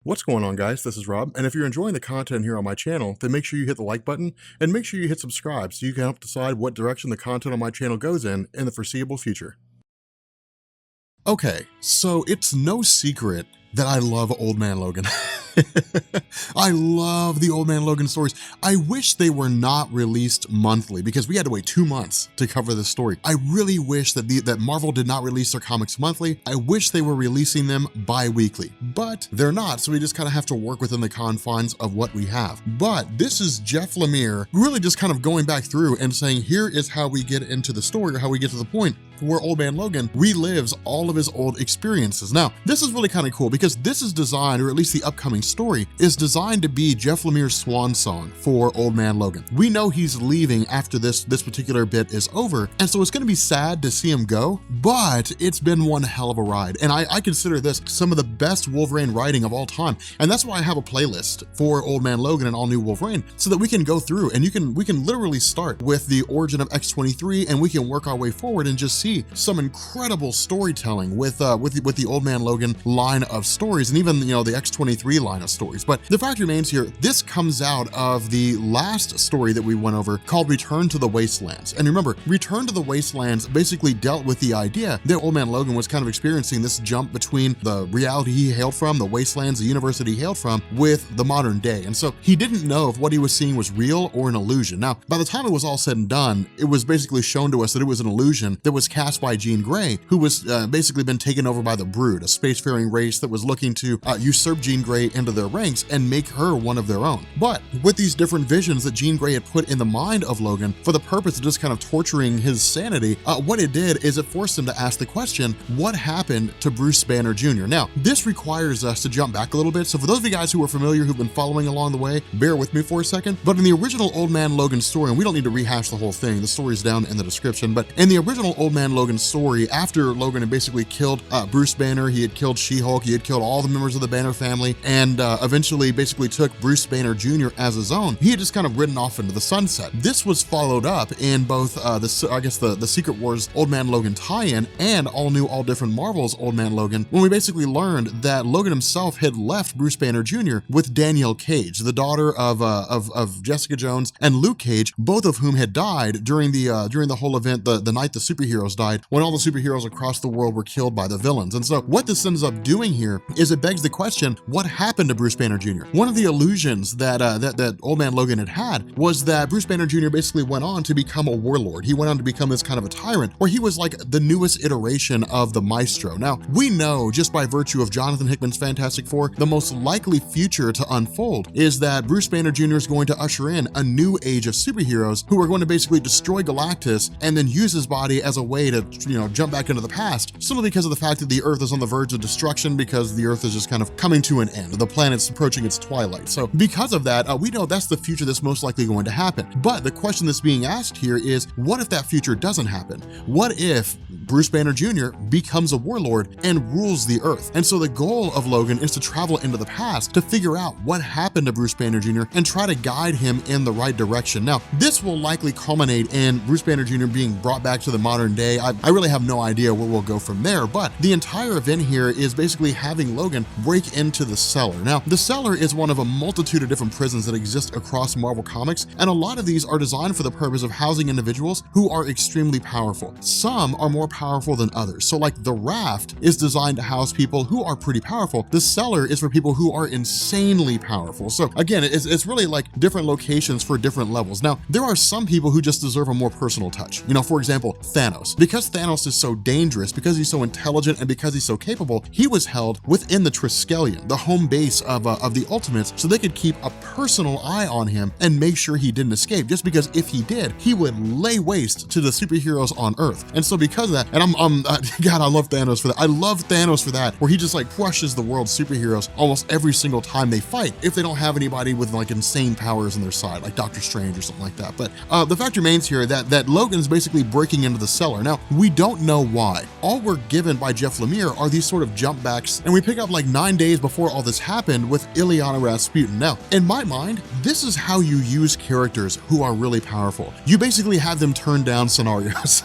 What's going on, guys? This is Rob, and if you're enjoying the content here on my channel, then make sure you hit the like button and make sure you hit subscribe so you can help decide what direction the content on my channel goes in the foreseeable future. Okay, so it's no secret that I love Old Man Logan. I love the Old Man Logan stories. I wish they were not released monthly because we had to wait 2 months to cover this story. I really wish that Marvel did not release their comics monthly. I wish they were releasing them bi-weekly, but they're not, so we just kind of have to work within the confines of what we have. But this is Jeff Lemire really just kind of going back through and saying, here is how we get into the story, or how we get to the point where Old Man Logan relives all of his old experiences. Now, this is really kind of cool because this is designed, or at least the upcoming story, is designed to be Jeff Lemire's swan song for Old Man Logan. We know he's leaving after this particular bit is over, and so it's gonna be sad to see him go, but it's been one hell of a ride. And I consider this some of the best Wolverine writing of all time. And that's why I have a playlist for Old Man Logan and All New Wolverine, so that we can go through and we can literally start with the origin of X-23 and we can work our way forward and just see some incredible storytelling with the Old Man Logan line of stories, and even the X-23 line of stories. But the fact remains here, this comes out of the last story that we went over called Return to the Wastelands. And remember, Return to the Wastelands basically dealt with the idea that Old Man Logan was kind of experiencing this jump between the reality he hailed from, the wastelands, the universe that he hailed from, with the modern day. And so he didn't know if what he was seeing was real or an illusion. Now, by the time it was all said and done, it was basically shown to us that it was an illusion that was cast by Jean Grey, who was basically been taken over by the Brood, a spacefaring race that was looking to usurp Jean Grey into their ranks and make her one of their own. But with these different visions that Jean Grey had put in the mind of Logan for the purpose of just kind of torturing his sanity, what it did is it forced him to ask the question, what happened to Bruce Banner Jr.? Now, this requires us to jump back a little bit. So for those of you guys who are familiar, who've been following along the way, bear with me for a second. But in the original Old Man Logan story, and we don't need to rehash the whole thing, the story's down in the description, but in the original Old Man Logan story, after Logan had basically killed Bruce Banner, he had killed She-Hulk, he had killed all the members of the Banner family, and eventually basically took Bruce Banner Jr. as his own, he had just kind of ridden off into the sunset. This was followed up in both the Secret Wars Old Man Logan tie-in and All New, All Different Marvel's Old Man Logan, when we basically learned that Logan himself had left Bruce Banner Jr. with Danielle Cage, the daughter of Jessica Jones and Luke Cage, both of whom had died during the whole event, the night the superheroes died, when all the superheroes across the world were killed by the villains. And so what this ends up doing here is it begs the question, what happened to Bruce Banner Jr.? One of the illusions that Old Man Logan had was that Bruce Banner Jr. basically went on to become a warlord. He went on to become this kind of a tyrant, where he was like the newest iteration of the Maestro. Now, we know just by virtue of Jonathan Hickman's Fantastic Four, the most likely future to unfold is that Bruce Banner Jr. is going to usher in a new age of superheroes who are going to basically destroy Galactus and then use his body as a way to, jump back into the past, simply because of the fact that the Earth is on the verge of destruction, because the Earth is just kind of coming to an end. The planet's approaching its twilight. So because of that, we know that's the future that's most likely going to happen. But the question that's being asked here is, what if that future doesn't happen? What if Bruce Banner Jr. becomes a warlord and rules the Earth? And so the goal of Logan is to travel into the past to figure out what happened to Bruce Banner Jr. and try to guide him in the right direction. Now, this will likely culminate in Bruce Banner Jr. being brought back to the modern day. I really have no idea where we'll go from there, but the entire event here is basically having Logan break into the cellar. Now, the cellar is one of a multitude of different prisons that exist across Marvel Comics, and a lot of these are designed for the purpose of housing individuals who are extremely powerful. Some are more powerful than others. So like the Raft is designed to house people who are pretty powerful. The cellar is for people who are insanely powerful. So again, it's really like different locations for different levels. Now, there are some people who just deserve a more personal touch. For example, Thanos. Because Thanos is so dangerous, because he's so intelligent, and because he's so capable, he was held within the Triskelion, the home base of the Ultimates, so they could keep a personal eye on him and make sure he didn't escape, just because if he did, he would lay waste to the superheroes on Earth. And so because of that, and God, I love Thanos for that. I love Thanos for that, where he just like crushes the world's superheroes almost every single time they fight, if they don't have anybody with like insane powers on their side, like Doctor Strange or something like that. But the fact remains here that Logan's basically breaking into the cellar. Now, we don't know why. All we're given by Jeff Lemire are these sort of jump backs, and we pick up like 9 days before all this happened with Ileana Rasputin. Now, in my mind, this is how you use characters who are really powerful. You basically have them turn down scenarios.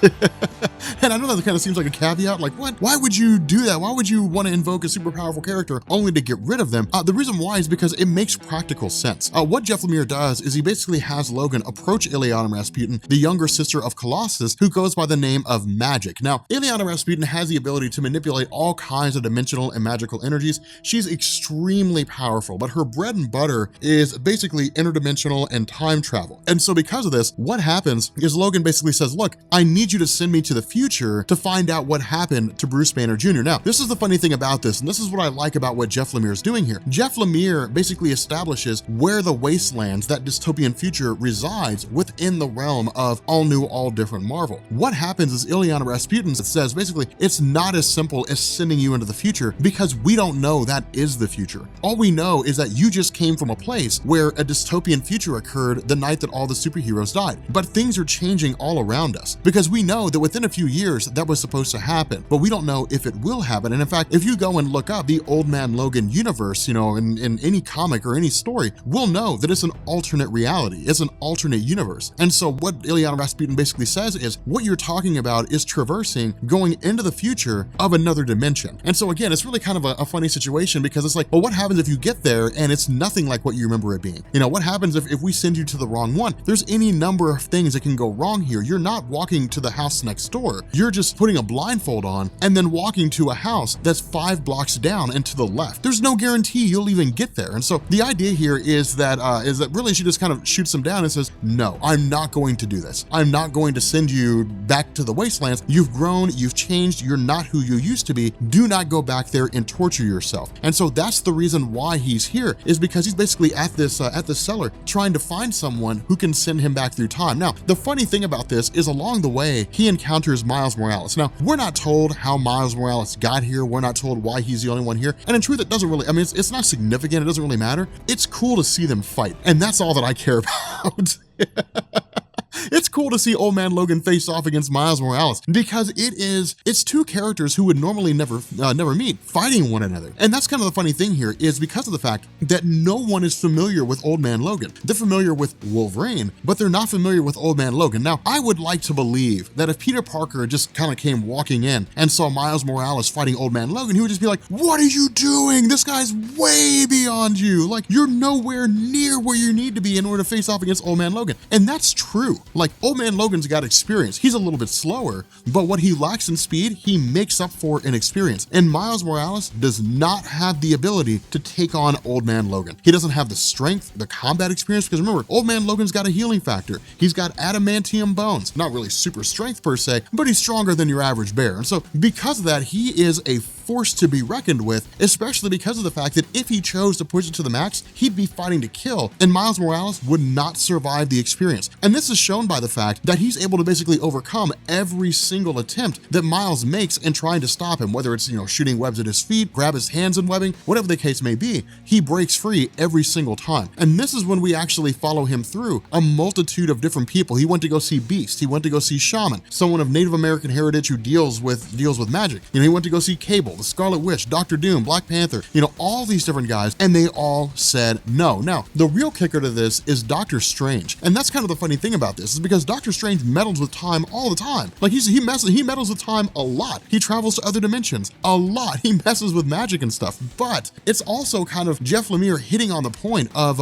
And I know that kind of seems like a caveat, like what? Why would you do that? Why would you want to invoke a super powerful character only to get rid of them? The reason why is because it makes practical sense. What Jeff Lemire does is he basically has Logan approach Ileana Rasputin, the younger sister of Colossus, who goes by the name of Magic. Now, Ileana Rasputin has the ability to manipulate all kinds of dimensional and magical energies. She's extremely powerful, but her bread and butter is basically interdimensional and time travel. And so because of this, what happens is Logan basically says, look, I need you to send me to the future to find out what happened to Bruce Banner Jr. Now, this is the funny thing about this, and this is what I like about what Jeff Lemire is doing here. Jeff Lemire basically establishes where the wastelands, that dystopian future, resides within the realm of all new, all different Marvel. What happens is Ileana Rasputin says basically it's not as simple as sending you into the future because we don't know that is the future. All we know is that you just came from a place where a dystopian future occurred the night that all the superheroes died. But things are changing all around us because we know that within a few years that was supposed to happen, but we don't know if it will happen. And in fact, if you go and look up the Old Man Logan universe, you know, in any comic or any story, we'll know that it's an alternate reality. It's an alternate universe. And so what Ileana Rasputin basically says is what you're talking about is traversing, going into the future of another dimension. And so again, it's really kind of a funny situation because it's like, well, what happens if you get there and it's nothing like what you remember it being? You know, what happens if we send you to the wrong one? There's any number of things that can go wrong here. You're not walking to the house next door. You're just putting a blindfold on and then walking to a house that's 5 blocks down and to the left. There's no guarantee you'll even get there. And so the idea here is that really she just kind of shoots him down and says, no, I'm not going to do this. I'm not going to send you back to the wastelands. You've grown, you've changed, you're not who you used to be. Do not go back there and torture yourself. And so that's the reason why he's here, is because he's basically at this cellar trying to find someone who can send him back through time. Now, the funny thing about this is along the way, he encounters Miles Morales. Now, we're not told how Miles Morales got here. We're not told why he's the only one here. And in truth, it doesn't really, I mean, it's not significant. It doesn't really matter. It's cool to see them fight. And that's all that I care about. It's cool to see Old Man Logan face off against Miles Morales because it's two characters who would normally never meet fighting one another. And that's kind of the funny thing here is because of the fact that no one is familiar with Old Man Logan. They're familiar with Wolverine, but they're not familiar with Old Man Logan. Now, I would like to believe that if Peter Parker just kind of came walking in and saw Miles Morales fighting Old Man Logan, he would just be like, what are you doing? This guy's way beyond you. Like, you're nowhere near where you need to be in order to face off against Old Man Logan. And that's true. Like, Old Man Logan's got experience. He's a little bit slower, but what he lacks in speed, he makes up for in experience. And Miles Morales does not have the ability to take on Old Man Logan. He doesn't have the strength, the combat experience, because remember, Old Man Logan's got a healing factor. He's got adamantium bones. Not really super strength per se, but he's stronger than your average bear. And so because of that, he is a force to be reckoned with, especially because of the fact that if he chose to push it to the max, he'd be fighting to kill, and Miles Morales would not survive the experience. And this is shown by the fact that he's able to basically overcome every single attempt that Miles makes in trying to stop him, whether it's, you know, shooting webs at his feet, grab his hands in webbing, whatever the case may be, he breaks free every single time. And this is when we actually follow him through a multitude of different people. He went to go see Beast, he went to go see Shaman, someone of Native American heritage who deals with magic. You know, he went to go see Cable, the Scarlet Witch, Doctor Doom, Black Panther, you know, all these different guys, and they all said no. Now, the real kicker to this is Doctor Strange. And that's kind of the funny thing about this, is because Doctor Strange meddles with time all the time. Like he meddles with time a lot. He travels to other dimensions a lot. He messes with magic and stuff. But it's also kind of Jeff Lemire hitting on the point of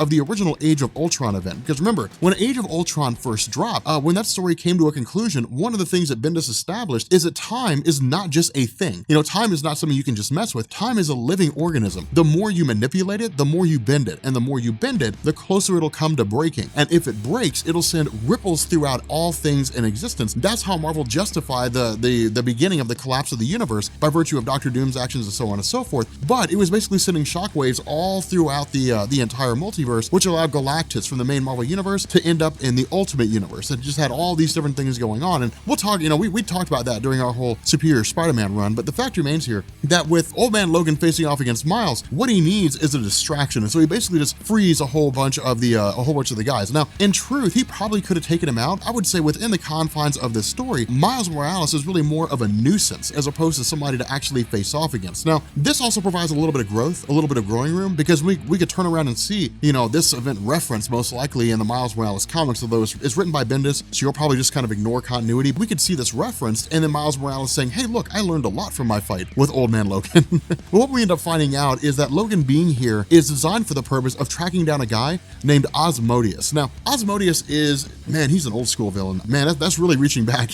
the original Age of Ultron event. Because remember, when Age of Ultron first dropped, when that story came to a conclusion, one of the things that Bendis established is that time is not just a thing. You know, time is not something you can just mess with. Time is a living organism. The more you manipulate it, the more you bend it. And the more you bend it, the closer it'll come to breaking. And if it breaks, it'll send ripples throughout all things in existence. That's how Marvel justified the beginning of the collapse of the universe by virtue of Doctor Doom's actions and so on and so forth. But it was basically sending shockwaves all throughout the entire multiverse, which allowed Galactus from the main Marvel universe to end up in the Ultimate Universe. It just had all these different things going on. And we'll talk, you know, we talked about that during our whole Superior Spider-Man run, but the fact remains here that with Old Man Logan facing off against Miles, what he needs is a distraction. And so he basically just frees a whole bunch of the guys. Now, in truth, he probably could have taken him out. I would say within the confines of this story, Miles Morales is really more of a nuisance as opposed to somebody to actually face off against. Now, this also provides a little bit of growth, a little bit of growing room, because we could turn around and see, you know, this event reference most likely in the Miles Morales comics, although it's written by Bendis, so you'll probably just kind of ignore continuity. We could see this referenced, and then Miles Morales saying, hey, look, I learned a lot from my fight with Old Man Logan. What we end up finding out is that Logan being here is designed for the purpose of tracking down a guy named Asmodeus. Now, Asmodeus is, man, he's an old school villain. Man, that's really reaching back.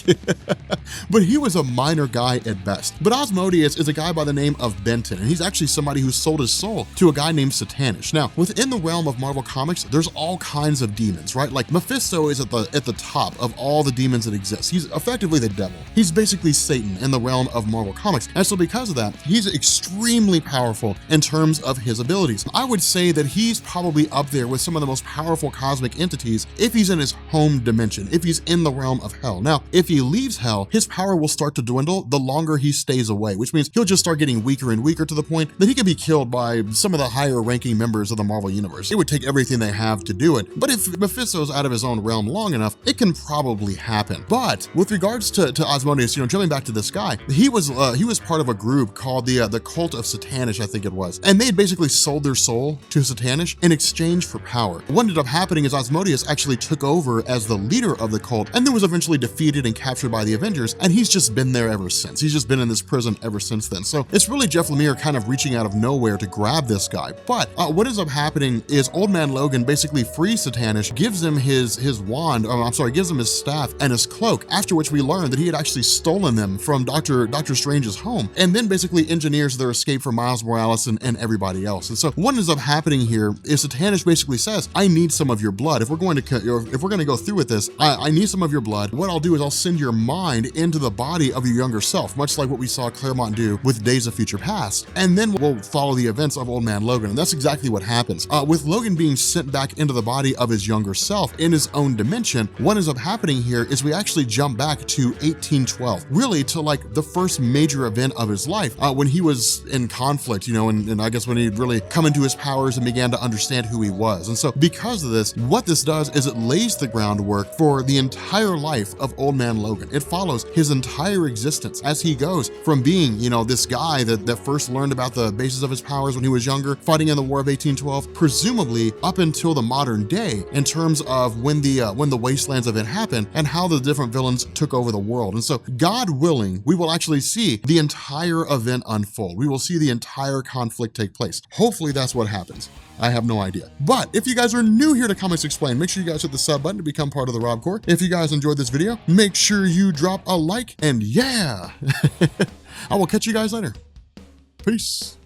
But he was a minor guy at best. But Asmodeus is a guy by the name of Benton, and he's actually somebody who sold his soul to a guy named Satanish. Now, within the realm of Marvel Comics, there's all kinds of demons, right? Like Mephisto is at the top of all the demons that exist. He's effectively the devil. He's basically Satan in the realm of Marvel Comics. And so because of that, he's extremely powerful in terms of his abilities. I would say that he's probably up there with some of the most powerful cosmic entities if he's in his home dimension, if he's in the realm of hell. Now, if he leaves hell, his power will start to dwindle the longer he stays away, which means he'll just start getting weaker and weaker to the point that he can be killed by some of the higher ranking members of the Marvel Universe. It would take everything they have to do it. But if Mephisto's out of his own realm long enough, it can probably happen. But with regards to Asmodeus, you know, jumping back to this guy, he was part of a group called the Cult of Satanish, I think it was. And they had basically sold their soul to Satanish in exchange for power. What ended up happening is Asmodeus actually took over as the leader of the cult and then was eventually defeated and captured by the Avengers, and he's just been there ever since. He's just been in this prison ever since then. So it's really Jeff Lemire kind of reaching out of nowhere to grab this guy. But what ends up happening is Old Man Logan basically frees Satanish, gives him his wand, gives him his staff and his cloak, after which we learn that he had actually stolen them from Doctor Strange's home, and then basically engineers their escape from Miles Morales and everybody else. And so what ends up happening here is Satanish basically says, I need some of your blood. If we're going to go through with this, I need some of your blood. What I'll do is I'll send your mind into the body of your younger self, much like what we saw Claremont do with Days of Future Past, and then we'll follow the events of Old Man Logan. And that's exactly what happens. With Logan being sent back into the body of his younger self in his own dimension, what ends up happening here is we actually jump back to 1812, really to like the first major event of his life, when he was in conflict, you know, and I guess when he really come into his powers and began to understand who he was. And so because of this, what this does is it lays the groundwork for the entire life of Old Man Logan. It follows his entire existence as he goes from being, you know, this guy that first learned about the basis of his powers when he was younger, fighting in the War of 1812, presumably up until the modern day in terms of when the Wastelands event happened and how the different villains took over the world. And so God willing, we will actually see the entire event unfold. We will see the entire conflict take place. Hopefully that's what happens. I have no idea. But if you guys are new here to Comics Explained, make sure you guys hit the sub button to become part of the Rob Corps. If you guys enjoyed this video, make sure you drop a like, and yeah, I will catch you guys later. Peace.